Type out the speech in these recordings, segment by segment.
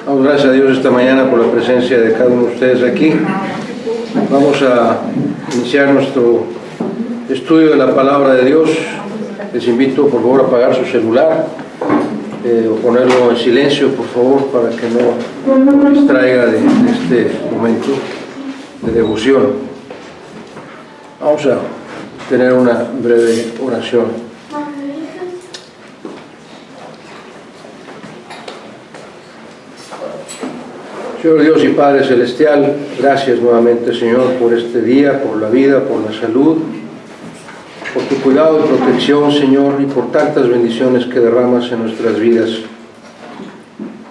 Damos gracias a Dios esta mañana por la presencia de cada uno de ustedes aquí. Vamos a iniciar nuestro estudio de la palabra de Dios. Les invito por favor a apagar su celular o ponerlo en silencio, por favor, para que no nos distraiga de este momento de devoción. Vamos a tener una breve oración. Señor Dios y Padre Celestial, gracias nuevamente, Señor, por este día, por la vida, por la salud, por tu cuidado y protección, Señor, y por tantas bendiciones que derramas en nuestras vidas.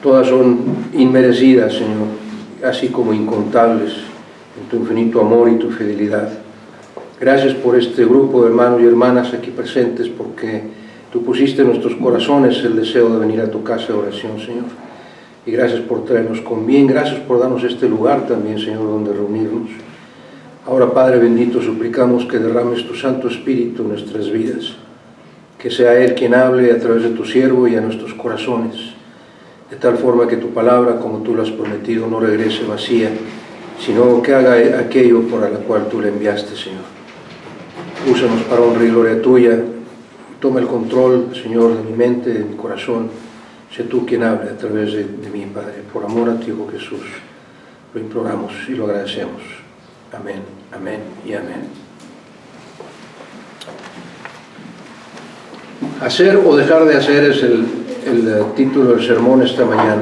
Todas son inmerecidas, Señor, así como incontables en tu infinito amor y tu fidelidad. Gracias por este grupo de hermanos y hermanas aquí presentes, porque tú pusiste en nuestros corazones el deseo de venir a tu casa de oración, Señor. Y gracias por traernos con bien, gracias por darnos este lugar también, Señor, donde reunirnos. Ahora, Padre bendito, suplicamos que derrames tu Santo Espíritu en nuestras vidas, que sea Él quien hable a través de tu siervo y a nuestros corazones, de tal forma que tu palabra, como tú lo has prometido, no regrese vacía, sino que haga aquello para la cual tú le enviaste, Señor. Úsanos para honra y gloria tuya. Toma el control, Señor, de mi mente, de mi corazón. Sé tú quien hable a través de mí, Padre. Por amor a ti, Hijo Jesús, lo imploramos y lo agradecemos. Amén, amén y amén. Hacer o dejar de hacer es el título del sermón esta mañana.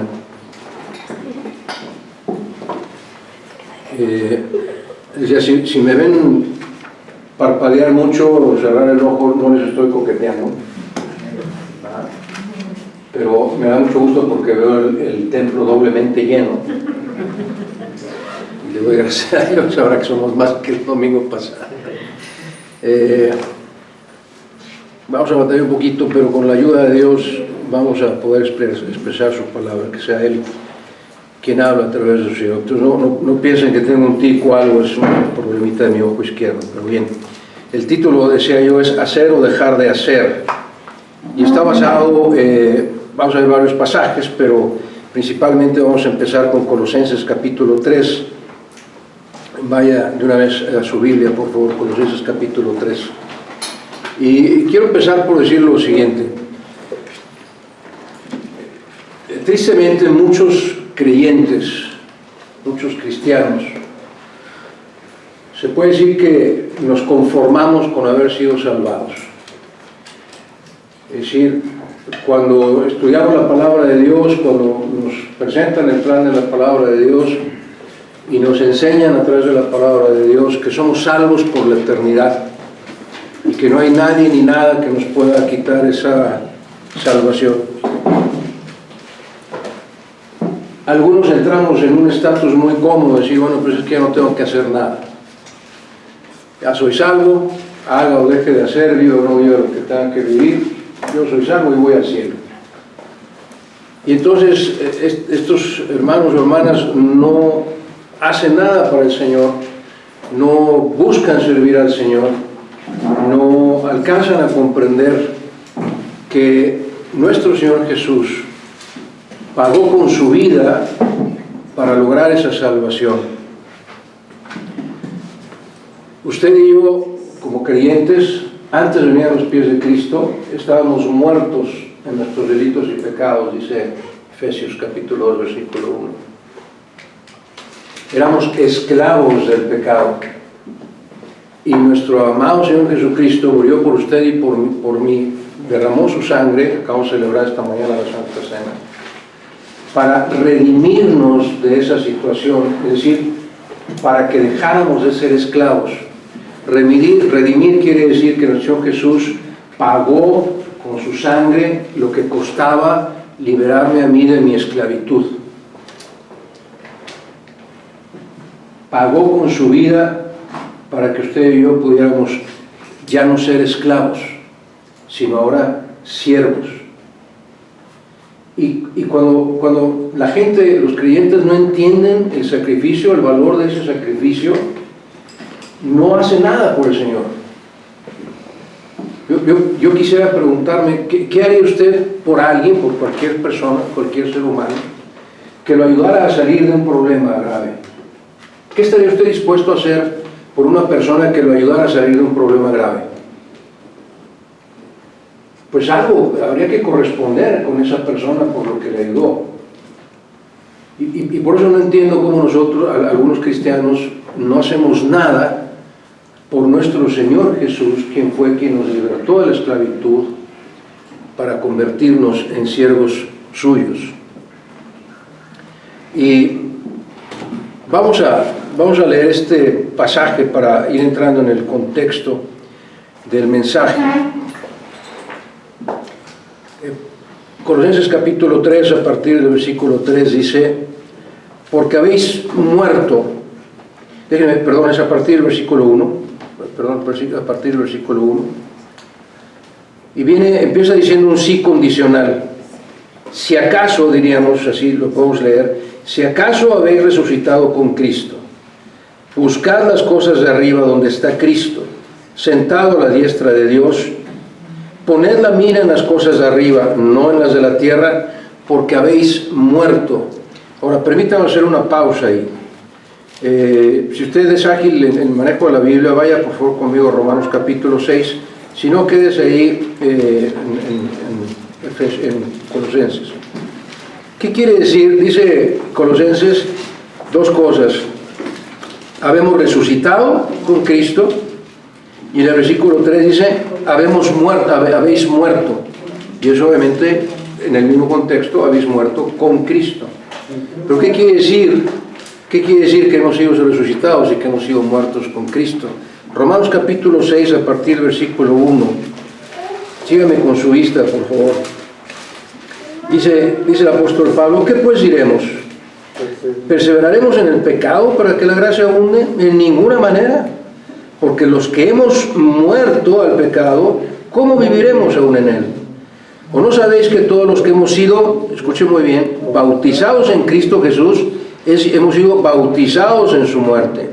Si me ven parpadear mucho o cerrar el ojo, no les estoy coqueteando. Pero me da mucho gusto porque veo el templo doblemente lleno. Y le doy gracias a Dios ahora que somos más que el domingo pasado. Vamos a batallar un poquito, pero con la ayuda de Dios vamos a poder expresar su palabra, que sea Él quien habla a través de su Señor. Entonces no piensen que tengo un tico o algo, es un problemita de mi ojo izquierdo. Pero bien, el título, decía yo, es Hacer o dejar de hacer. Y está basado... vamos a ver varios pasajes, pero principalmente vamos a empezar con Colosenses capítulo 3. Vaya de una vez a su Biblia, por favor, Colosenses capítulo 3. Y quiero empezar por decir lo siguiente. Tristemente, muchos creyentes, muchos cristianos, se puede decir que nos conformamos con haber sido salvados. Es decir, cuando estudiamos la palabra de Dios, cuando nos presentan el plan de la palabra de Dios y nos enseñan a través de la palabra de Dios que somos salvos por la eternidad y que no hay nadie ni nada que nos pueda quitar esa salvación. Algunos entramos en un estatus muy cómodo, de decir, bueno, pues es que ya no tengo que hacer nada. Ya soy salvo, haga o deje de hacer, viva o no viva lo que tenga que vivir. Yo soy salvo y voy al cielo. Y entonces estos hermanos o hermanas no hacen nada para el Señor, no buscan servir al Señor, no alcanzan a comprender que nuestro Señor Jesús pagó con su vida para lograr esa salvación. Usted y yo, como creyentes, antes de venir a los pies de Cristo, estábamos muertos en nuestros delitos y pecados, dice Efesios capítulo 2, versículo 1. Éramos esclavos del pecado. Y nuestro amado Señor Jesucristo murió por usted y por mí, derramó su sangre, acabamos de celebrar esta mañana la Santa Cena, para redimirnos de esa situación, es decir, para que dejáramos de ser esclavos. Redimir quiere decir que nuestro Señor Jesús pagó con su sangre lo que costaba liberarme a mí de mi esclavitud. Pagó con su vida para que usted y yo pudiéramos ya no ser esclavos, sino ahora siervos. Y cuando la gente, los creyentes no entienden el sacrificio, el valor de ese sacrificio, no hace nada por el Señor. Yo yo quisiera preguntarme, ¿qué haría usted por alguien, por cualquier persona, cualquier ser humano, que lo ayudara a salir de un problema grave? ¿Qué estaría usted dispuesto a hacer por una persona que lo ayudara a salir de un problema grave? Pues algo, habría que corresponder con esa persona por lo que le ayudó. Y por eso no entiendo cómo nosotros, algunos cristianos, no hacemos nada por nuestro Señor Jesús, quien fue quien nos libertó de la esclavitud para convertirnos en siervos suyos. Y vamos a leer este pasaje para ir entrando en el contexto del mensaje. Colosenses capítulo 3, a partir del versículo 3 dice: porque habéis muerto, es a partir del versículo 1, a partir del versículo 1, y empieza diciendo un sí condicional. Si acaso, diríamos, así lo podemos leer, si acaso habéis resucitado con Cristo, buscad las cosas de arriba donde está Cristo, sentado a la diestra de Dios. Poned la mira en las cosas de arriba, no en las de la tierra, porque habéis muerto. Ahora, permítanme hacer una pausa ahí. Si usted es ágil en el manejo de la Biblia, vaya por favor conmigo a Romanos capítulo 6. Si no, quédese ahí en Colosenses. ¿Qué quiere decir? Dice Colosenses dos cosas. Habemos resucitado con Cristo. Y en el versículo 3 dice, habéis muerto. Y eso obviamente, en el mismo contexto, habéis muerto con Cristo. ¿Pero qué quiere decir? ¿Qué quiere decir que hemos sido resucitados y que hemos sido muertos con Cristo? Romanos capítulo 6, a partir del versículo 1. Sígame con su vista, por favor. Dice el apóstol Pablo, ¿qué pues diremos? ¿Perseveraremos en el pecado para que la gracia abunde? En ninguna manera. Porque los que hemos muerto al pecado, ¿cómo viviremos aún en él? ¿O no sabéis que todos los que hemos sido, escuchen muy bien, bautizados en Cristo Jesús, hemos sido bautizados en su muerte?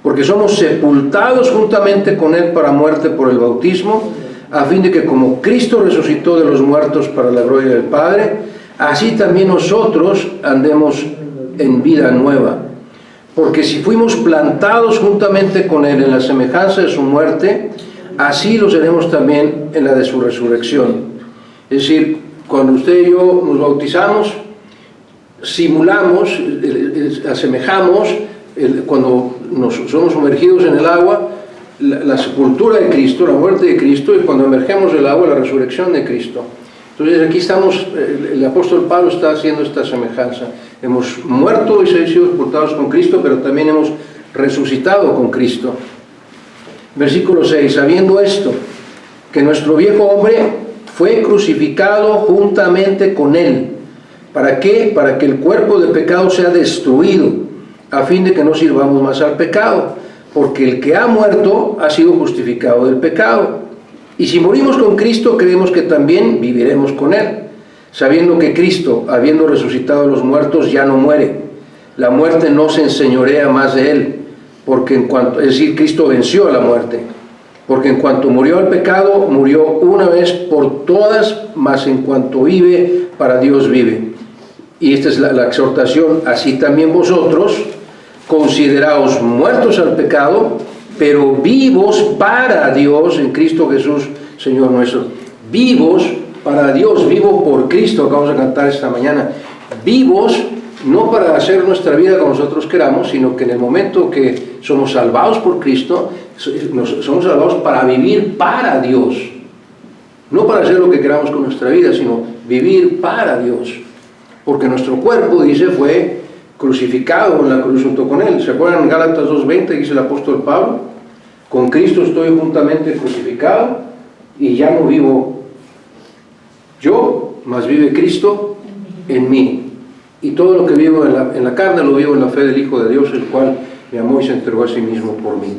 Porque somos sepultados juntamente con él para muerte por el bautismo, a fin de que como Cristo resucitó de los muertos para la gloria del Padre, así también nosotros andemos en vida nueva. Porque si fuimos plantados juntamente con él en la semejanza de su muerte, así lo seremos también en la de su resurrección. Es decir, cuando usted y yo nos bautizamos, simulamos, asemejamos, cuando somos sumergidos en el agua, la sepultura de Cristo, la muerte de Cristo, y cuando emergemos del agua, la resurrección de Cristo. Entonces aquí estamos, el apóstol Pablo está haciendo esta semejanza. Hemos muerto y sido sepultados con Cristo, pero también hemos resucitado con Cristo. Versículo 6, sabiendo esto, que nuestro viejo hombre fue crucificado juntamente con él. ¿Para qué? Para que el cuerpo de pecado sea destruido, a fin de que no sirvamos más al pecado, porque el que ha muerto ha sido justificado del pecado. Y si morimos con Cristo, creemos que también viviremos con él, sabiendo que Cristo, habiendo resucitado a los muertos, ya no muere. La muerte no se enseñorea más de él, es decir, Cristo venció a la muerte. Porque en cuanto murió al pecado, murió una vez por todas, mas en cuanto vive, para Dios vive. Y esta es la exhortación, así también vosotros, consideraos muertos al pecado, pero vivos para Dios en Cristo Jesús, Señor nuestro. Vivos para Dios, vivo por Cristo, acabamos de cantar esta mañana. Vivos, no para hacer nuestra vida como nosotros queramos, sino que en el momento que somos salvados por Cristo, somos salvados para vivir para Dios. No para hacer lo que queramos con nuestra vida, sino vivir para Dios. Porque nuestro cuerpo, dice, fue crucificado en la cruz junto con él. ¿Se acuerdan en Gálatas 2:20? Dice el apóstol Pablo, con Cristo estoy juntamente crucificado y ya no vivo yo, mas vive Cristo en mí. Y todo lo que vivo en la carne lo vivo en la fe del Hijo de Dios, el cual me amó y se entregó a sí mismo por mí.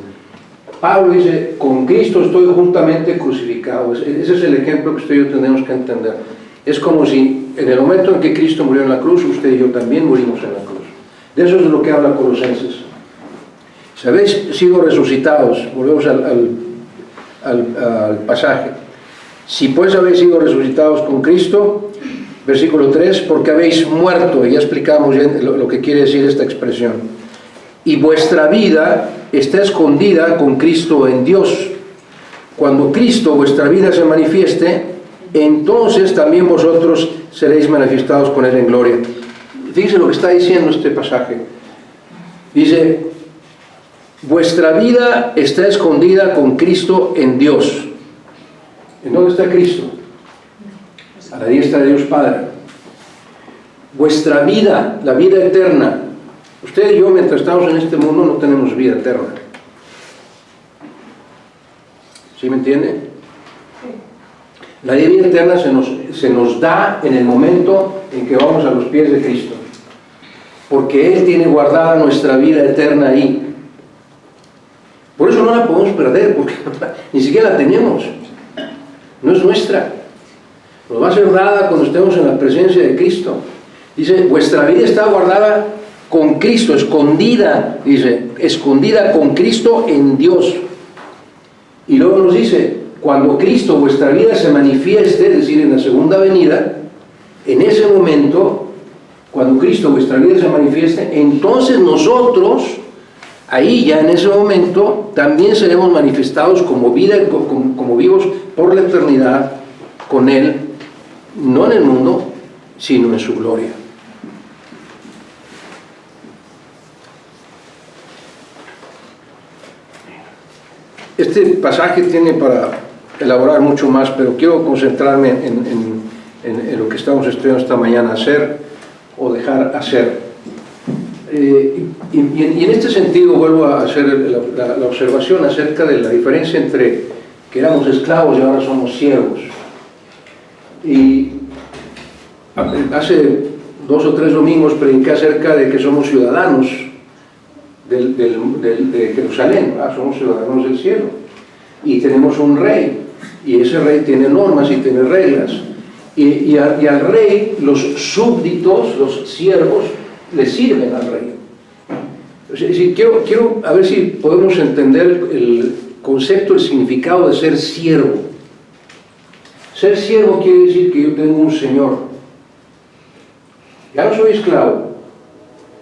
Pablo dice, con Cristo estoy juntamente crucificado. Ese es el ejemplo que usted y yo tenemos que entender. Es como si en el momento en que Cristo murió en la cruz, usted y yo también murimos en la cruz. De eso es de lo que habla Colosenses. Si habéis sido resucitados, volvemos al pasaje, Si pues habéis sido resucitados con Cristo, versículo 3, porque habéis muerto, y ya explicamos lo que quiere decir esta expresión, y vuestra vida está escondida con Cristo en Dios. Cuando Cristo, vuestra vida, se manifieste, entonces también vosotros seréis manifestados con Él en gloria. Fíjense lo que está diciendo este pasaje. Dice, vuestra vida está escondida con Cristo en Dios. ¿En dónde está Cristo? A la diestra de Dios Padre. Vuestra vida, la vida eterna. Usted y yo, mientras estamos en este mundo, no tenemos vida eterna. ¿Sí me entiende? La vida eterna se nos da en el momento en que vamos a los pies de Cristo. Porque Él tiene guardada nuestra vida eterna ahí. Por eso no la podemos perder, porque ni siquiera la tenemos. No es nuestra. Nos va a ser dada cuando estemos en la presencia de Cristo. Dice, vuestra vida está guardada con Cristo, escondida, dice, escondida con Cristo en Dios. Y luego nos dice, cuando Cristo, vuestra vida, se manifieste, es decir, en la segunda venida, en ese momento, cuando Cristo, vuestra vida, se manifieste, entonces nosotros, ahí ya en ese momento, también seremos manifestados como vida, como vivos por la eternidad con Él, no en el mundo, sino en su gloria. Este pasaje tiene para elaborar mucho más, pero quiero concentrarme en lo que estamos estudiando esta mañana, hacer o dejar hacer. Y en este sentido vuelvo a hacer la observación acerca de la diferencia entre que éramos esclavos y ahora somos siervos. Y hace 2 o 3 domingos prediqué acerca de que somos ciudadanos de Jerusalén, somos ciudadanos del cielo, y tenemos un rey, y ese rey tiene normas y tiene reglas, y al rey los súbditos, los siervos, le sirven al rey. Quiero a ver si podemos entender el concepto, el significado de ser siervo. Ser siervo quiere decir que yo tengo un señor. Ya no soy esclavo.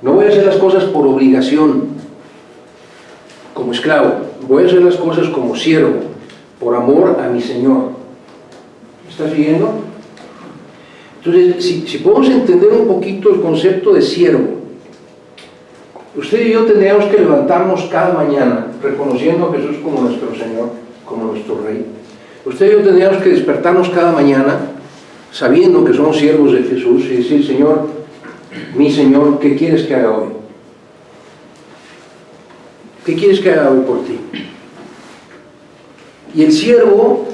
No voy a hacer las cosas por obligación, como esclavo. Voy a hacer las cosas como siervo, por amor a mi Señor. ¿Me está siguiendo? Entonces, si podemos entender un poquito el concepto de siervo, usted y yo tendríamos que levantarnos cada mañana reconociendo a Jesús como nuestro Señor, como nuestro Rey. Usted y yo tendríamos que despertarnos cada mañana sabiendo que somos siervos de Jesús y decir, Señor, mi Señor, ¿qué quieres que haga hoy? ¿Qué quieres que haga hoy por ti? Y el siervo,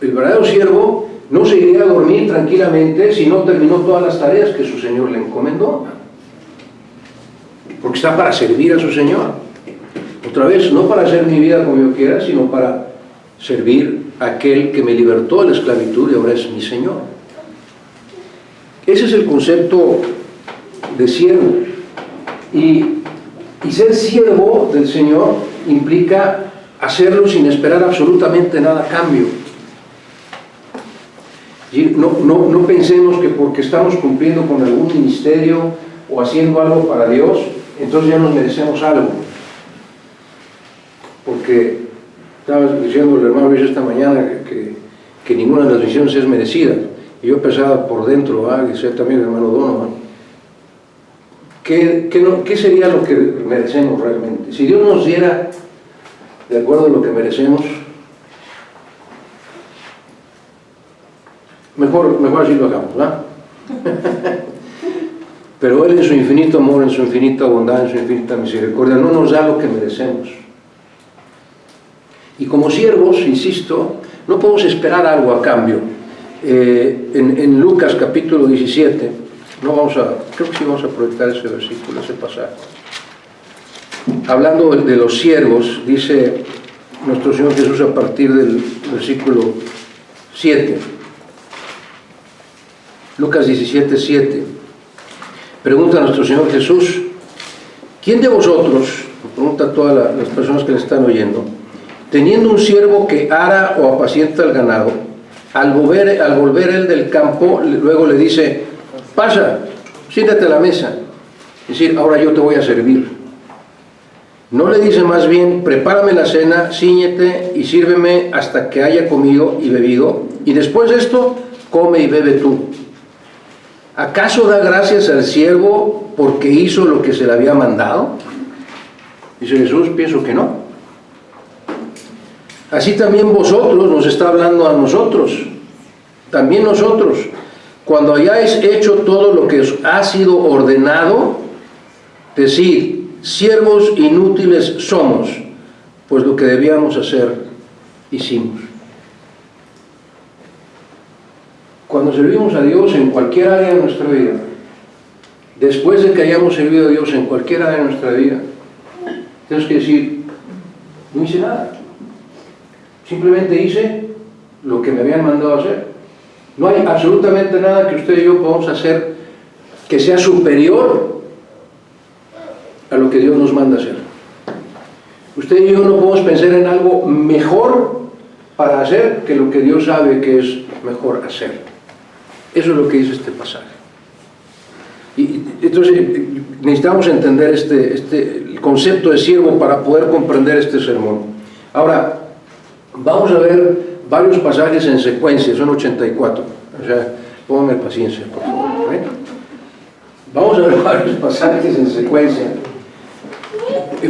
el verdadero siervo, no se iría a dormir tranquilamente si no terminó todas las tareas que su Señor le encomendó. Porque está para servir a su Señor. Otra vez, no para hacer mi vida como yo quiera, sino para servir a aquel que me libertó de la esclavitud y ahora es mi Señor. Ese es el concepto de siervo. Y ser siervo del Señor implica hacerlo sin esperar absolutamente nada a cambio. No pensemos que porque estamos cumpliendo con algún ministerio o haciendo algo para Dios, entonces ya nos merecemos algo. Porque estaba diciendo el hermano Luis esta mañana que ninguna de las misiones es merecida. Y yo pensaba por dentro, decía también el hermano Donovan, ¿qué sería lo que merecemos realmente? Si Dios nos diera de acuerdo a lo que merecemos, mejor así lo hagamos, ¿verdad? Pero Él en su infinito amor, en su infinita bondad, en su infinita misericordia, no nos da lo que merecemos. Y como siervos, insisto, no podemos esperar algo a cambio. En Lucas capítulo 17, creo que sí vamos a proyectar ese versículo, ese pasaje. Hablando de los siervos, dice nuestro Señor Jesús a partir del versículo 7. Lucas 17, 7. Pregunta a nuestro Señor Jesús, ¿quién de vosotros, pregunta a todas las personas que le están oyendo, teniendo un siervo que ara o apacienta el ganado, Al volver él del campo, luego le dice, pasa, siéntate a la mesa. Es decir, ahora yo te voy a servir. No le dice más bien, prepárame la cena, cíñete y sírveme hasta que haya comido y bebido, y después de esto, come y bebe tú. ¿Acaso da gracias al siervo porque hizo lo que se le había mandado? Dice Jesús, pienso que no. Así también vosotros, nos está hablando a nosotros, también nosotros, cuando hayáis hecho todo lo que os ha sido ordenado, decid, siervos inútiles somos, pues lo que debíamos hacer, hicimos. Cuando servimos a Dios en cualquier área de nuestra vida, después de que hayamos servido a Dios en cualquier área de nuestra vida, tenemos que decir, no hice nada. Simplemente hice lo que me habían mandado a hacer. No hay absolutamente nada que usted y yo podamos hacer que sea superior a lo que Dios nos manda hacer. Usted y yo no podemos pensar en algo mejor para hacer que lo que Dios sabe que es mejor hacer. Eso es lo que dice este pasaje. Y entonces necesitamos entender el concepto de siervo para poder comprender este sermón. Ahora, vamos a ver varios pasajes en secuencia, son 84. O sea, pónganme paciencia, por favor. ¿Eh? Vamos a ver varios pasajes en secuencia.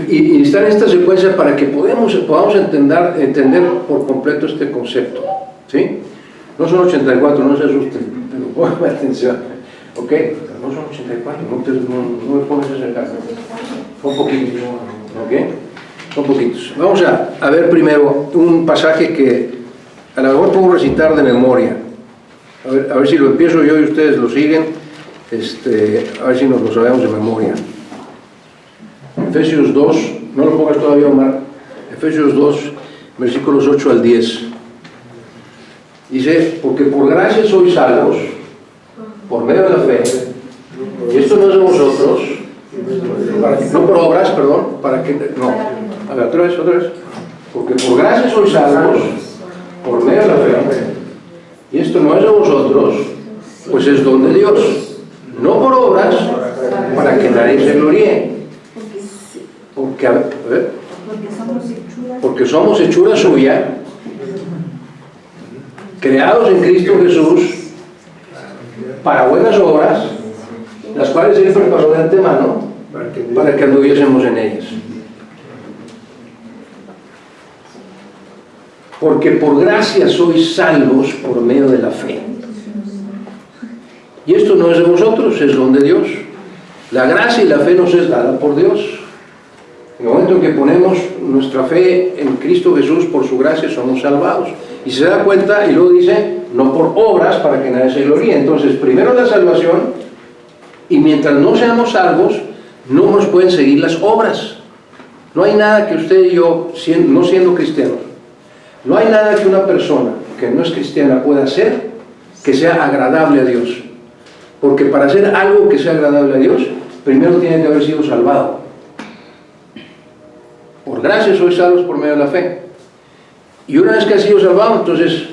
Y está en esta secuencia para que podamos entender por completo este concepto. ¿Sí? No son 84, no se asusten, pero pongan atención. ¿Ok? No son 84, no me pongas ese caso. Son poquitos. ¿Ok? Son poquitos. Vamos a ver primero un pasaje que a lo mejor puedo recitar de memoria. A ver si lo empiezo yo y ustedes lo siguen. A ver si nos lo sabemos de memoria. Efesios 2, no lo pongas todavía, Omar. Efesios 2, versículos 8 al 10. Dice, porque por gracia sois salvos, por medio de la fe, y esto no es de vosotros, no por obras, perdón, para que, no, a ver, otra vez, porque por gracia sois salvos, por medio de la fe, y esto no es de vosotros, pues es don de Dios, no por obras, para que nadie se gloríe. Porque, a ver, porque somos hechura suya, creados en Cristo Jesús para buenas obras, las cuales Él preparó de antemano para que anduviésemos en ellas. Porque por gracia sois salvos por medio de la fe. Y esto no es de vosotros, es don de Dios. La gracia y la fe nos es dada por Dios. En el momento en que ponemos nuestra fe en Cristo Jesús, por su gracia somos salvados. Y se da cuenta, y luego dice, no por obras para que nadie se gloríe. Entonces, primero la salvación, y mientras no seamos salvos, no nos pueden seguir las obras. No hay nada que usted y yo, no siendo cristianos, no hay nada que una persona que no es cristiana pueda hacer que sea agradable a Dios. Porque para hacer algo que sea agradable a Dios, primero tiene que haber sido salvado. Por gracia sois salvos por medio de la fe. Y una vez que ha sido salvado, entonces,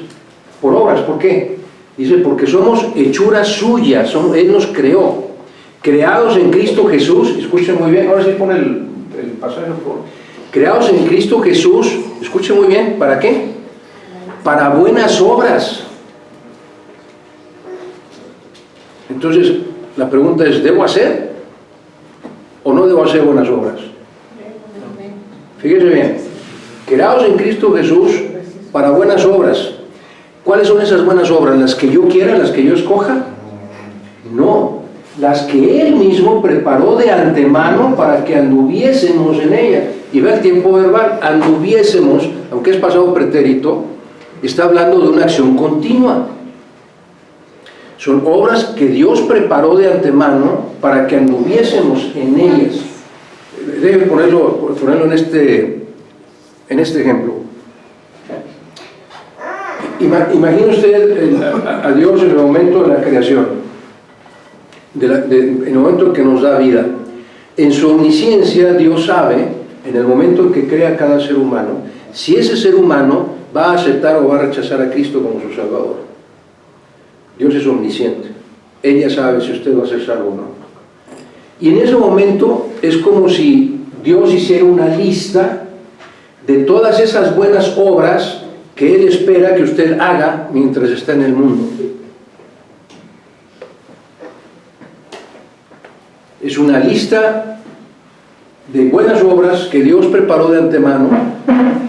por obras. ¿Por qué? Dice, porque somos hechura suya, Él nos creó, creados en Cristo Jesús. Escuchen muy bien, ahora sí pone el pasaje, por favor. Creados en Cristo Jesús, escuchen muy bien, ¿para qué? Para buenas obras. Entonces, la pregunta es, ¿debo hacer o no debo hacer buenas obras? Fíjense bien, creados en Cristo Jesús para buenas obras. ¿Cuáles son esas buenas obras? ¿Las que yo quiera, las que yo escoja? No, las que Él mismo preparó de antemano para que anduviésemos en ella. Y ve el tiempo verbal, anduviésemos, aunque es pasado pretérito, está hablando de una acción continua. Son obras que Dios preparó de antemano para que anduviésemos en ellas. Debe ponerlo en este ejemplo. Imagine usted a Dios en el momento de la creación, en el momento en que nos da vida. En su omnisciencia, Dios sabe, en el momento en que crea cada ser humano, si ese ser humano va a aceptar o va a rechazar a Cristo como su Salvador. Dios es omnisciente. Él ya sabe si usted va a ser salvo o no. Y en ese momento es como si Dios hiciera una lista de todas esas buenas obras que Él espera que usted haga mientras está en el mundo. Es una lista de buenas obras que Dios preparó de antemano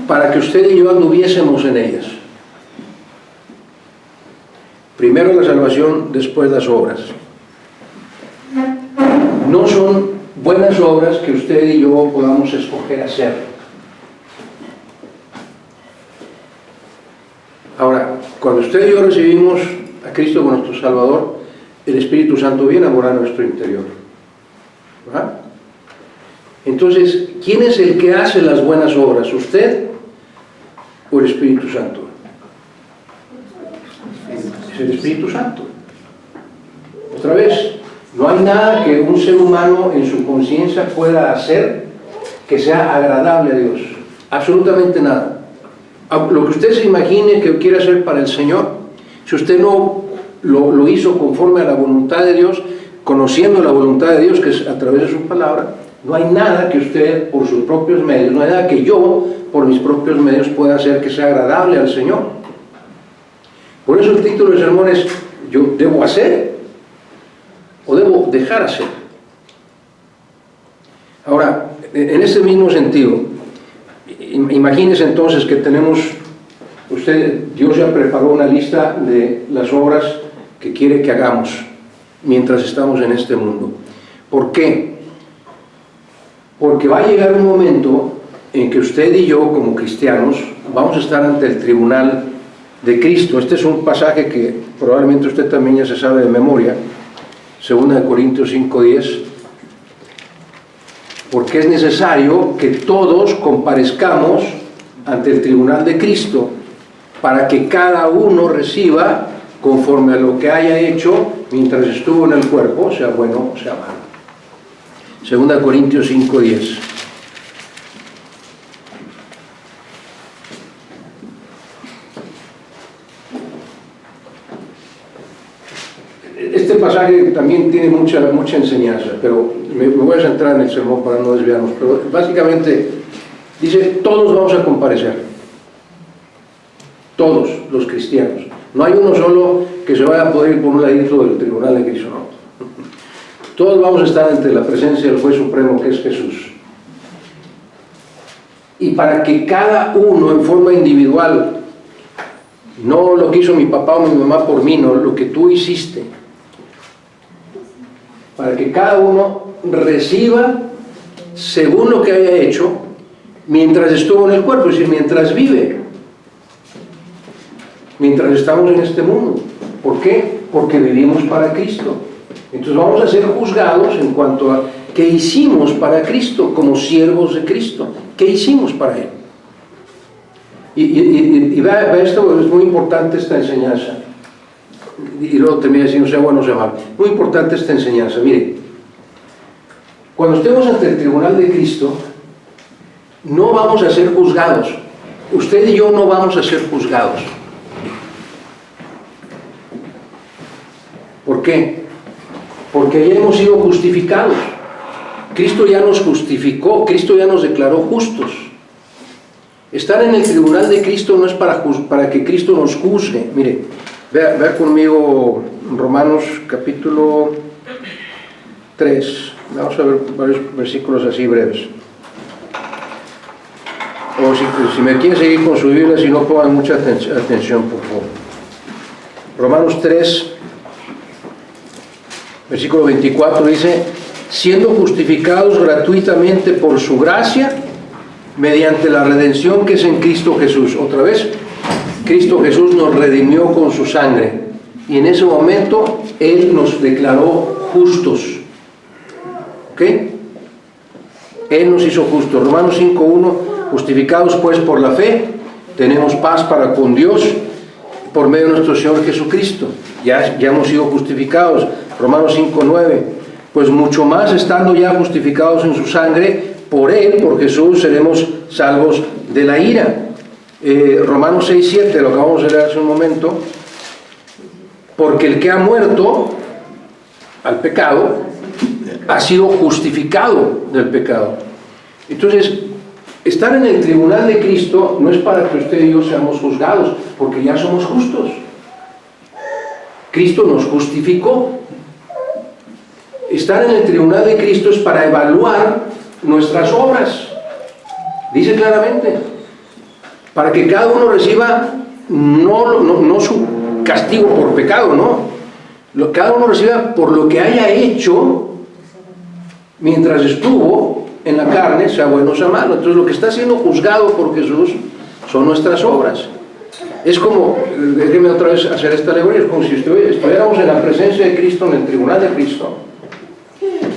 para que usted y yo anduviésemos en ellas. Primero la salvación, después las obras. No son buenas obras que usted y yo podamos escoger hacer. Ahora, cuando usted y yo recibimos a Cristo como nuestro Salvador, el Espíritu Santo viene a morar en nuestro interior. ¿Verdad? Entonces, ¿quién es el que hace las buenas obras? ¿Usted o el Espíritu Santo? Es el Espíritu Santo. Otra vez, no hay nada que un ser humano en su conciencia pueda hacer que sea agradable a Dios. Absolutamente nada. Lo que usted se imagine que quiere hacer para el Señor, si usted no lo hizo conforme a la voluntad de Dios, conociendo la voluntad de Dios, que es a través de su palabra, no hay nada que usted por sus propios medios, no hay nada que yo por mis propios medios pueda hacer que sea agradable al Señor. Por eso el título del sermón es: ¿yo debo hacer o debo dejar hacer? Ahora, en ese mismo sentido, imagínese entonces que tenemos, Dios ya preparó una lista de las obras que quiere que hagamos mientras estamos en este mundo. ¿Por qué? Porque va a llegar un momento en que usted y yo, como cristianos, vamos a estar ante el tribunal de Cristo. Este es un pasaje que probablemente usted también ya se sabe de memoria, 2 Corintios 5:10, porque es necesario que todos comparezcamos ante el tribunal de Cristo para que cada uno reciba conforme a lo que haya hecho mientras estuvo en el cuerpo, sea bueno o sea malo. 2 Corintios 5:10. Este pasaje también tiene mucha enseñanza, pero me voy a centrar en el sermón para no desviarnos. Pero básicamente dice: todos vamos a comparecer, todos los cristianos. No hay uno solo que se vaya a poder ir por un ladito del tribunal de Cristo, no. Todos vamos a estar ante la presencia del Juez Supremo, que es Jesús. Y para que cada uno en forma individual, no lo que hizo mi papá o mi mamá por mí, no, lo que tú hiciste, para que cada uno reciba según lo que haya hecho mientras estuvo en el cuerpo, es decir, mientras vive, mientras estamos en este mundo. ¿Por qué? Porque vivimos para Cristo. Entonces vamos a ser juzgados en cuanto a qué hicimos para Cristo, como siervos de Cristo. ¿Qué hicimos para Él? Y vea esto, es muy importante esta enseñanza. Y luego termina diciendo, sea bueno o sea malo. Muy importante esta enseñanza. Mire, cuando estemos ante el tribunal de Cristo, no vamos a ser juzgados. Usted y yo no vamos a ser juzgados. ¿Por qué? Porque ya hemos sido justificados. Cristo ya nos justificó, Cristo ya nos declaró justos. Estar en el tribunal de Cristo no es para que Cristo nos juzgue. Mire, vea conmigo Romanos capítulo 3. Vamos a ver varios versículos así breves. O si me quieren seguir con su Biblia, si no, pongan mucha atención, por favor. Romanos 3, versículo 24 dice: siendo justificados gratuitamente por su gracia, mediante la redención que es en Cristo Jesús. Otra vez, Cristo Jesús nos redimió con su sangre, y en ese momento Él nos declaró justos. ¿Ok? Él nos hizo justos. Romanos 5:1: justificados pues por la fe, tenemos paz para con Dios por medio de nuestro Señor Jesucristo. Ya hemos sido justificados. Romanos 5:9: pues mucho más estando ya justificados en su sangre, por Él, por Jesús, seremos salvos de la ira. Romanos 6:7, lo acabamos de leer hace un momento, porque el que ha muerto al pecado ha sido justificado del pecado. Entonces, estar en el tribunal de Cristo no es para que usted y yo seamos juzgados, porque ya somos justos. Cristo nos justificó. Estar en el tribunal de Cristo es para evaluar nuestras obras. Dice claramente, para que cada uno reciba no su castigo por pecado, no. Cada uno reciba por lo que haya hecho mientras estuvo en la carne, sea bueno o sea malo. Entonces lo que está siendo juzgado por Jesús son nuestras obras. Es como, déjeme otra vez hacer esta alegoría, es como si estuviéramos en la presencia de Cristo, en el tribunal de Cristo,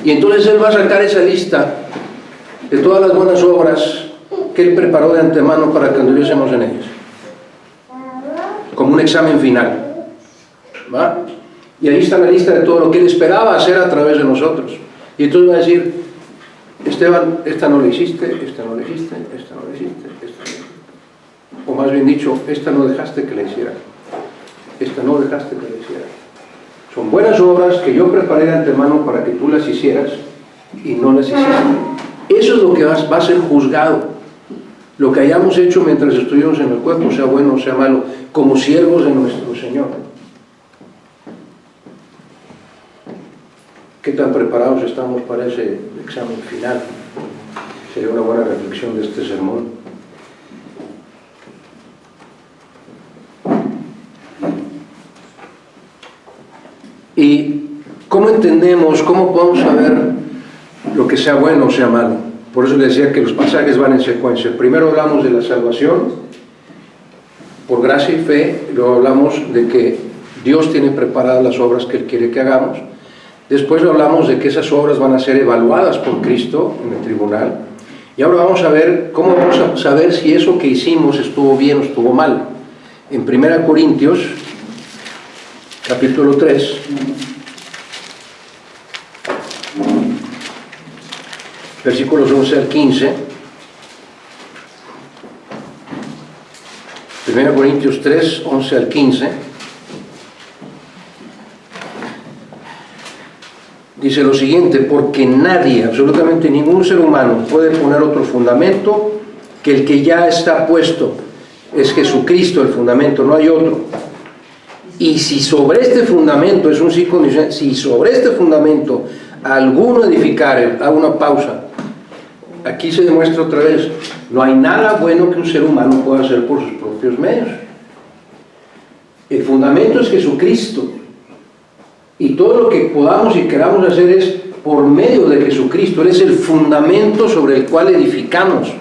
y entonces Él va a sacar esa lista de todas las buenas obras que Él preparó de antemano para que anduviésemos en ellas, como un examen final, ¿va? Y ahí está la lista de todo lo que Él esperaba hacer a través de nosotros. Y entonces va a decir, Esteban, esta no la hiciste, esta no la hiciste, esta no la hiciste, esta no la hiciste. O más bien dicho, esta no dejaste que la hiciera, esta no dejaste que la hiciera. Son buenas obras que yo preparé de antemano para que tú las hicieras y no las hiciste. Eso es lo que va a ser juzgado. Lo que hayamos hecho mientras estuvimos en el cuerpo, sea bueno o sea malo, como siervos de nuestro Señor. ¿Qué tan preparados estamos para ese examen final? Sería una buena reflexión de este sermón. ¿Y cómo entendemos, cómo podemos saber lo que sea bueno o sea malo? Por eso les decía que los pasajes van en secuencia. Primero hablamos de la salvación por gracia y fe, luego hablamos de que Dios tiene preparadas las obras que Él quiere que hagamos. Después hablamos de que esas obras van a ser evaluadas por Cristo en el tribunal. Y ahora vamos a ver cómo vamos a saber si eso que hicimos estuvo bien o estuvo mal. En 1 Corintios, capítulo 3, versículos 11 al 15. 1 Corintios 3, 11 al 15. Dice lo siguiente: porque nadie, absolutamente ningún ser humano, puede poner otro fundamento que el que ya está puesto. Es Jesucristo el fundamento, no hay otro. Y si sobre este fundamento, es un sí condicional, si sobre este fundamento alguno edificare, hago una pausa, aquí se demuestra otra vez, no hay nada bueno que un ser humano pueda hacer por sus propios medios. El fundamento es Jesucristo. Y todo lo que podamos y queramos hacer es por medio de Jesucristo. Él es el fundamento sobre el cual edificamos,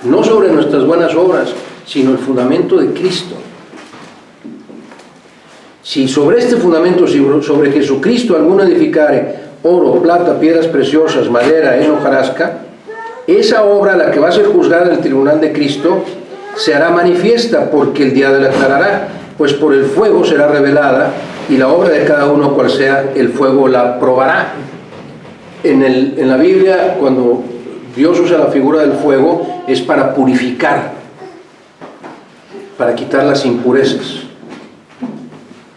no sobre nuestras buenas obras, sino el fundamento de Cristo. Si sobre este fundamento, sobre Jesucristo, alguno edificare oro, plata, piedras preciosas, madera, heno, hojarasca, esa obra, la que va a ser juzgada en el tribunal de Cristo, se hará manifiesta, porque el día la aclarará, pues por el fuego será revelada, y la obra de cada uno, cual sea, el fuego la probará. En la Biblia, cuando Dios usa la figura del fuego, es para purificar, para quitar las impurezas.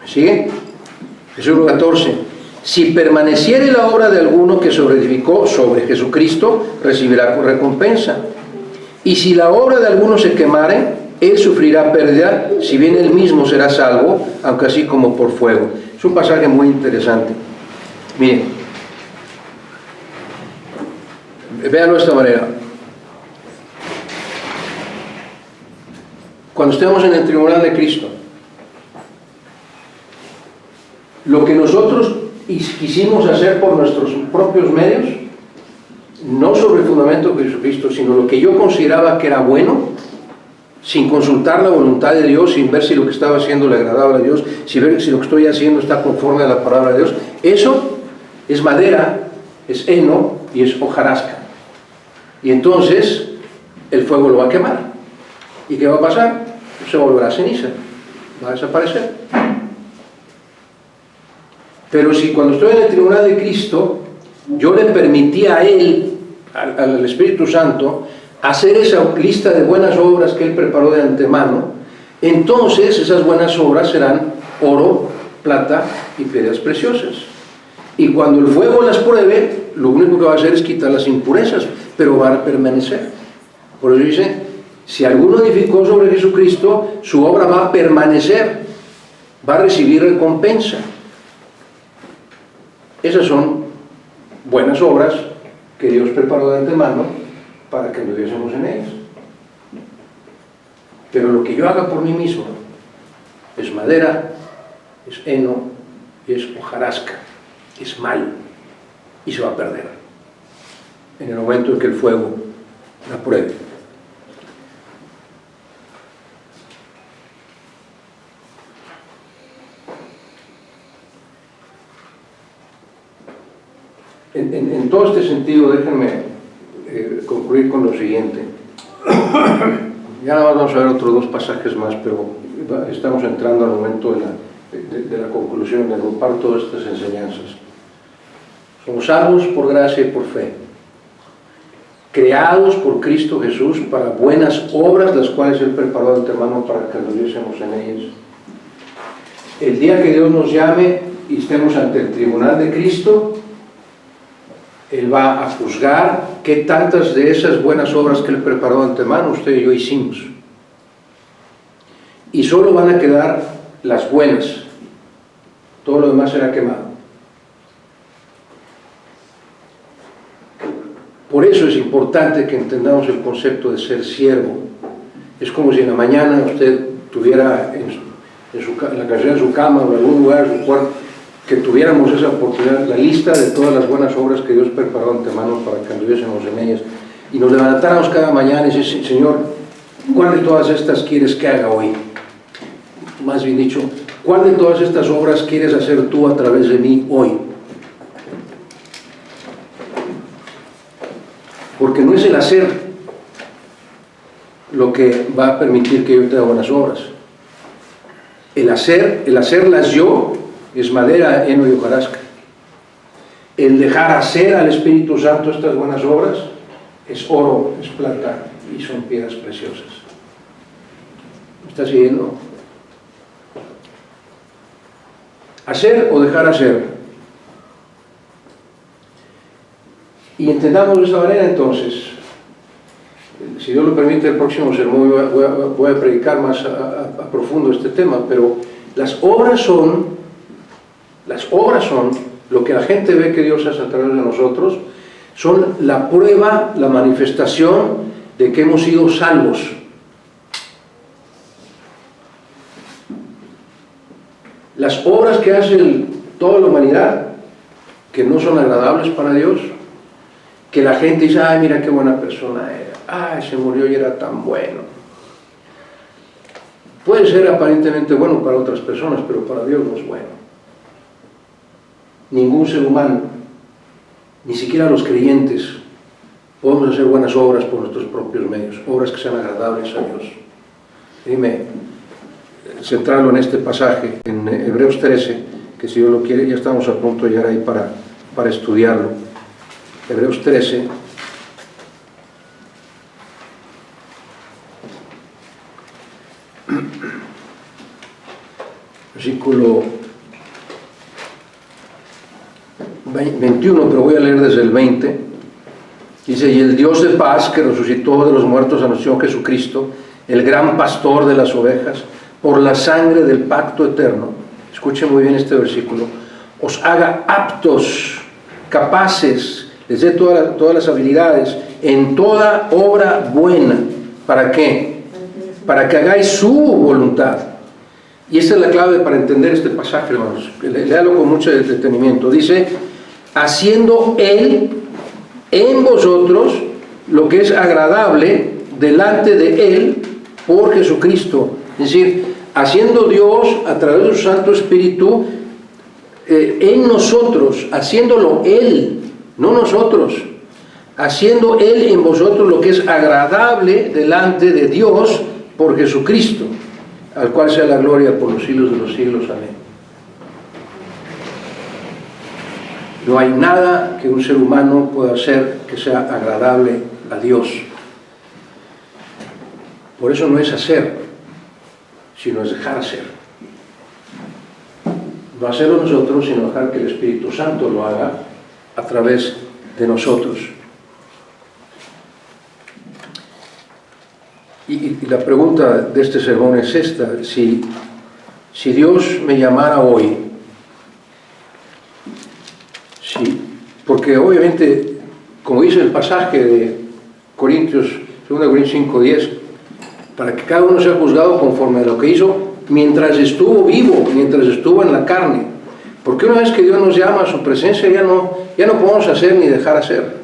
¿Me sigue? Versículo 14. Si permaneciere la obra de alguno que sobreedificó sobre Jesucristo, recibirá recompensa. Y si la obra de alguno se quemare, él sufrirá pérdida, si bien él mismo será salvo, aunque así como por fuego. Es un pasaje muy interesante. Miren, véanlo de esta manera. Cuando estemos en el tribunal de Cristo, lo que nosotros quisimos hacer por nuestros propios medios, no sobre el fundamento de Jesucristo, sino lo que yo consideraba que era bueno, sin consultar la voluntad de Dios, sin ver si lo que estaba haciendo le agradaba a Dios, sin ver si lo que estoy haciendo está conforme a la palabra de Dios, eso es madera, es heno y es hojarasca. Y entonces el fuego lo va a quemar. ¿Y qué va a pasar? Se volverá ceniza, va a desaparecer. Pero si cuando estoy en el tribunal de Cristo, yo le permití a Él, al Espíritu Santo, hacer esa lista de buenas obras que Él preparó de antemano, entonces esas buenas obras serán oro, plata y piedras preciosas. Y cuando el fuego las pruebe, lo único que va a hacer es quitar las impurezas, pero van a permanecer. Por eso dice, si alguno edificó sobre Jesucristo, su obra va a permanecer, va a recibir recompensa. Esas son buenas obras que Dios preparó de antemano para que anduviésemos en ellas. Pero lo que yo haga por mí mismo es madera, es heno y es hojarasca, es mal y se va a perder en el momento en que el fuego la pruebe. En todo este sentido, déjenme concluir con lo siguiente. Ya nada más vamos a ver otros dos pasajes más, pero estamos entrando al momento de la conclusión, de agrupar todas estas enseñanzas. Somos salvos por gracia y por fe, creados por Cristo Jesús para buenas obras, las cuales Él preparó de antemano para que anduviésemos en ellas. El día que Dios nos llame y estemos ante el tribunal de Cristo, Él va a juzgar qué tantas de esas buenas obras que Él preparó de antemano usted y yo hicimos. Y solo van a quedar las buenas. Todo lo demás será quemado. Por eso es importante que entendamos el concepto de ser siervo. Es como si en la mañana usted tuviera en la casilla de su cama o en algún lugar de su cuarto, que tuviéramos esa oportunidad, la lista de todas las buenas obras que Dios preparó de antemano para que anduviésemos en ellas, y nos levantáramos cada mañana y decir, Señor, ¿cuál de todas estas quieres que haga hoy? Más bien dicho, ¿cuál de todas estas obras quieres hacer tú a través de mí hoy? Porque no es el hacer lo que va a permitir que yo tenga buenas obras. El hacerlas yo es madera, heno y hojarasca. El dejar hacer al Espíritu Santo estas buenas obras es oro, es plata y son piedras preciosas. ¿Me está siguiendo? Hacer o dejar hacer. Y entendamos de esta manera entonces, si Dios lo permite, el próximo sermón voy a predicar más a profundo este tema, pero las obras son lo que la gente ve que Dios hace a través de nosotros, son la prueba, la manifestación de que hemos sido salvos. Las obras que hace toda la humanidad, que no son agradables para Dios, que la gente dice, ay, mira qué buena persona era, ay, se murió y era tan bueno. Puede ser aparentemente bueno para otras personas, pero para Dios no es bueno. Ningún ser humano, ni siquiera los creyentes, podemos hacer buenas obras por nuestros propios medios, obras que sean agradables a Dios. Dime, centrarlo en este pasaje, en Hebreos 13, que si Dios lo quiere, ya estamos a punto de llegar ahí para estudiarlo. Hebreos 13, versículo 21, pero voy a leer desde el 20. Dice, y el Dios de paz, que resucitó de los muertos a nuestro Señor Jesucristo, el gran pastor de las ovejas, por la sangre del pacto eterno, escuchen muy bien este versículo, os haga aptos, capaces, les dé todas las habilidades en toda obra buena. ¿Para qué? Para que hagáis su voluntad. Y esta es la clave para entender este pasaje, hermanos. Léalo con mucho detenimiento. Dice, haciendo Él en vosotros lo que es agradable delante de Él por Jesucristo. Es decir, haciendo Dios a través de su Santo Espíritu en nosotros, haciéndolo Él, no nosotros, haciendo Él en vosotros lo que es agradable delante de Dios por Jesucristo, al cual sea la gloria por los siglos de los siglos. Amén. No hay nada que un ser humano pueda hacer que sea agradable a Dios. Por eso no es hacer, sino es dejar hacer. No hacerlo nosotros, sino dejar que el Espíritu Santo lo haga a través de nosotros. Y la pregunta de este sermón es esta: si Dios me llamara hoy, porque obviamente, como dice el pasaje de Corintios, 2 Corintios 5:10, para que cada uno sea juzgado conforme a lo que hizo mientras estuvo vivo, mientras estuvo en la carne. Porque una vez que Dios nos llama a su presencia, ya no podemos hacer ni dejar hacer.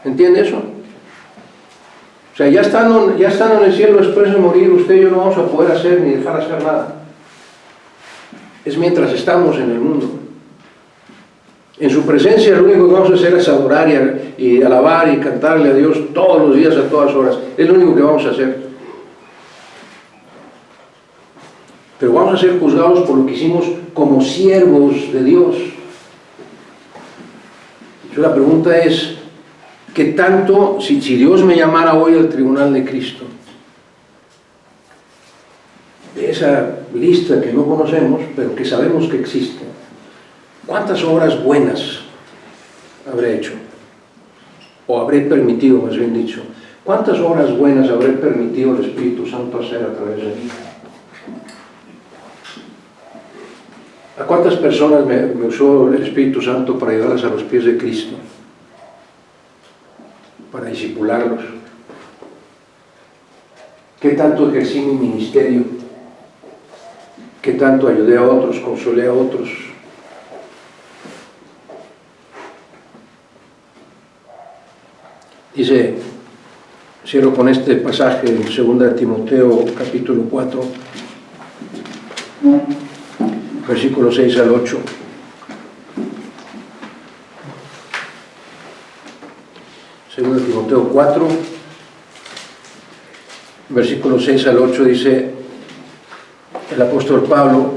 ¿Entiende eso? O sea, ya estando en el cielo después de morir, usted y yo no vamos a poder hacer ni dejar hacer nada. Es mientras estamos en el mundo. En su presencia lo único que vamos a hacer es adorar y alabar y cantarle a Dios todos los días, a todas horas. Es lo único que vamos a hacer. Pero vamos a ser juzgados por lo que hicimos como siervos de Dios. Entonces la pregunta es, ¿qué tanto, si Dios me llamara hoy al tribunal de Cristo, de esa lista que no conocemos, pero que sabemos que existe, cuántas obras buenas habré hecho? O habré permitido, más bien dicho, ¿cuántas obras buenas habré permitido al Espíritu Santo hacer a través de mí? ¿A cuántas personas me usó el Espíritu Santo para llevarlas a los pies de Cristo? Para discipularlos. ¿Qué tanto ejercí mi ministerio? ¿Qué tanto ayudé a otros, consolé a otros? Dice, cierro con este pasaje en 2 Timoteo capítulo 4, versículos 6 al 8. Segundo Timoteo 4, versículos 6 al 8, dice el apóstol Pablo,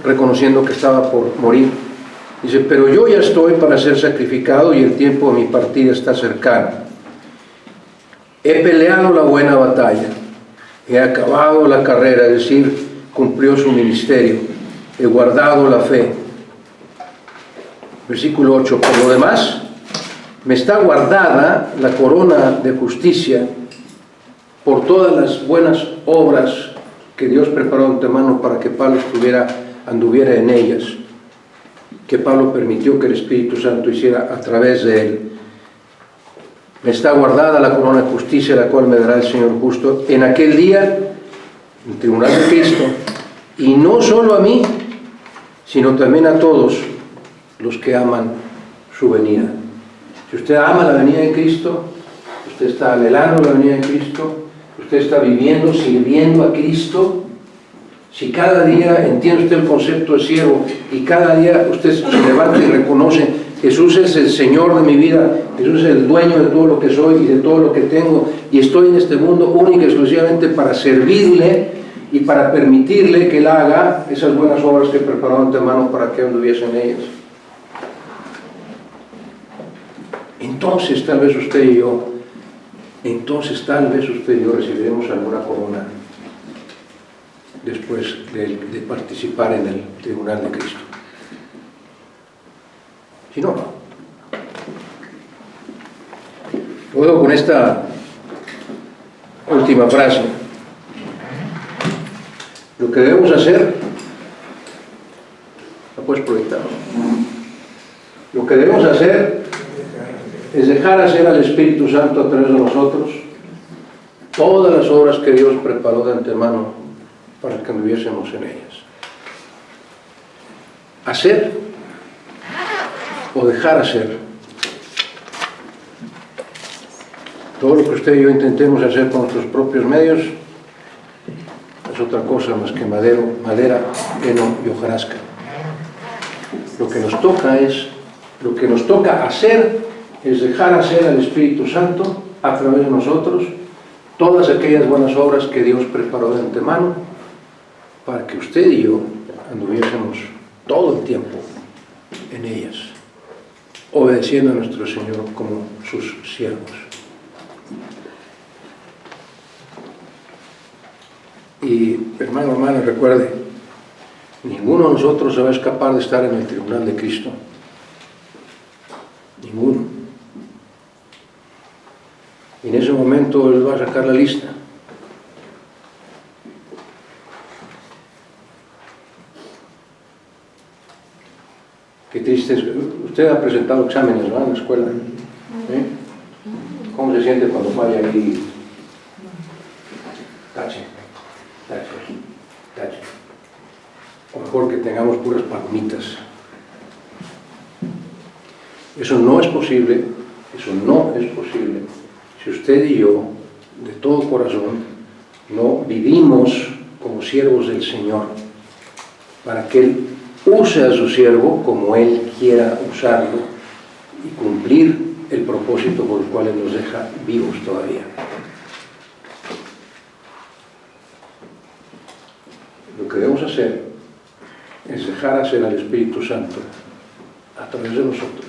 reconociendo que estaba por morir, dice: pero yo ya estoy para ser sacrificado y el tiempo de mi partida está cercano. He peleado la buena batalla, he acabado la carrera, es decir, cumplió su ministerio, he guardado la fe. Versículo 8, por lo demás, me está guardada la corona de justicia por todas las buenas obras que Dios preparó de antemano para que Pablo anduviera en ellas, que Pablo permitió que el Espíritu Santo hiciera a través de él. Me está guardada la corona de justicia, la cual me dará el Señor justo en aquel día, en el tribunal de Cristo, y no solo a mí, sino también a todos los que aman su venida. Si usted ama la venida de Cristo, usted está anhelando la venida de Cristo, usted está viviendo, sirviendo a Cristo, si cada día entiende usted el concepto de siervo y cada día usted se levanta y reconoce: Jesús es el Señor de mi vida, Jesús es el dueño de todo lo que soy y de todo lo que tengo, y estoy en este mundo única y exclusivamente para servirle y para permitirle que Él haga esas buenas obras que preparó de antemano para que anduviesen ellas. Entonces tal vez usted y yo recibiremos alguna corona después de participar en el tribunal de Cristo. Si no, no. Luego, con esta última frase, lo que debemos hacer, la puedes proyectar. Lo que debemos hacer es dejar hacer al Espíritu Santo a través de nosotros todas las obras que Dios preparó de antemano para que anduviésemos en ellas. Hacer o dejar hacer. Todo lo que usted y yo intentemos hacer con nuestros propios medios es otra cosa más que madera, heno y hojarasca. Lo que nos toca hacer es dejar hacer al Espíritu Santo a través de nosotros todas aquellas buenas obras que Dios preparó de antemano para que usted y yo anduviésemos todo el tiempo en ellas, obedeciendo a nuestro Señor como sus siervos. Y hermano, hermana, recuerde, ninguno de nosotros se va a escapar de estar en el tribunal de Cristo. Ninguno. Y en ese momento Él va a sacar la lista. Qué triste es. Usted ha presentado exámenes, ¿no?, en la escuela. ¿Sí? ¿Cómo se siente cuando falla ahí? Tache, tache, tache. O mejor que tengamos puras palomitas. Eso no es posible, eso no es posible si usted y yo, de todo corazón, no vivimos como siervos del Señor, para que Él use a su siervo como Él quiera usarlo y cumplir el propósito por el cual Él nos deja vivos todavía. Lo que debemos hacer es dejar hacer al Espíritu Santo a través de nosotros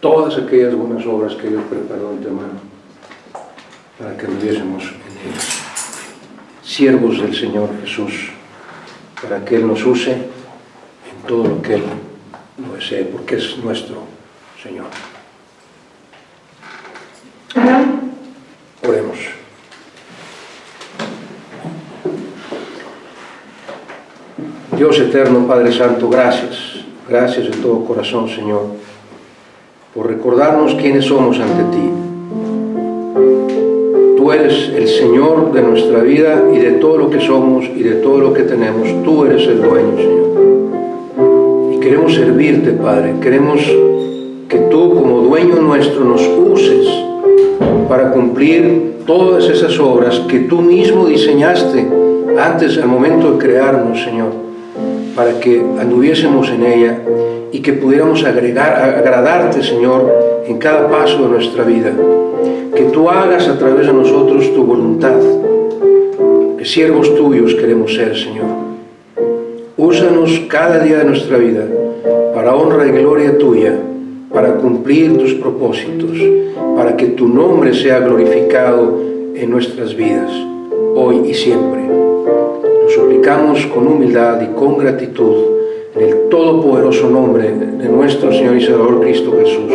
todas aquellas buenas obras que Dios preparó de antemano para que viviésemos en ellas. Siervos del Señor Jesús, para que Él nos use en todo lo que Él lo desee, porque es nuestro Señor. Oremos. Dios eterno, Padre Santo, gracias. Gracias de todo corazón, Señor, por recordarnos quiénes somos ante ti. Tú eres el Señor de nuestra vida y de todo lo que somos y de todo lo que tenemos. Tú eres el dueño, Señor. Y queremos servirte, Padre. Queremos que tú, como dueño nuestro, nos uses para cumplir todas esas obras que tú mismo diseñaste antes, al momento de crearnos, Señor, para que anduviésemos en ella y que pudiéramos agradarte, Señor, en cada paso de nuestra vida. Que tú hagas a través de nosotros tu voluntad. Que siervos tuyos queremos ser, Señor. Úsanos cada día de nuestra vida para honra y gloria tuya, para cumplir tus propósitos, para que tu nombre sea glorificado en nuestras vidas, hoy y siempre. Nos suplicamos con humildad y con gratitud en el todopoderoso nombre de nuestro Señor y Salvador Cristo Jesús,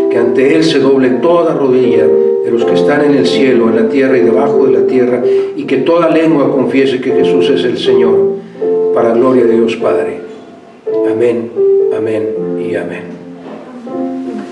que ante Él se doble toda rodilla de los que están en el cielo, en la tierra y debajo de la tierra, y que toda lengua confiese que Jesús es el Señor, para gloria de Dios Padre. Amén, amén y amén.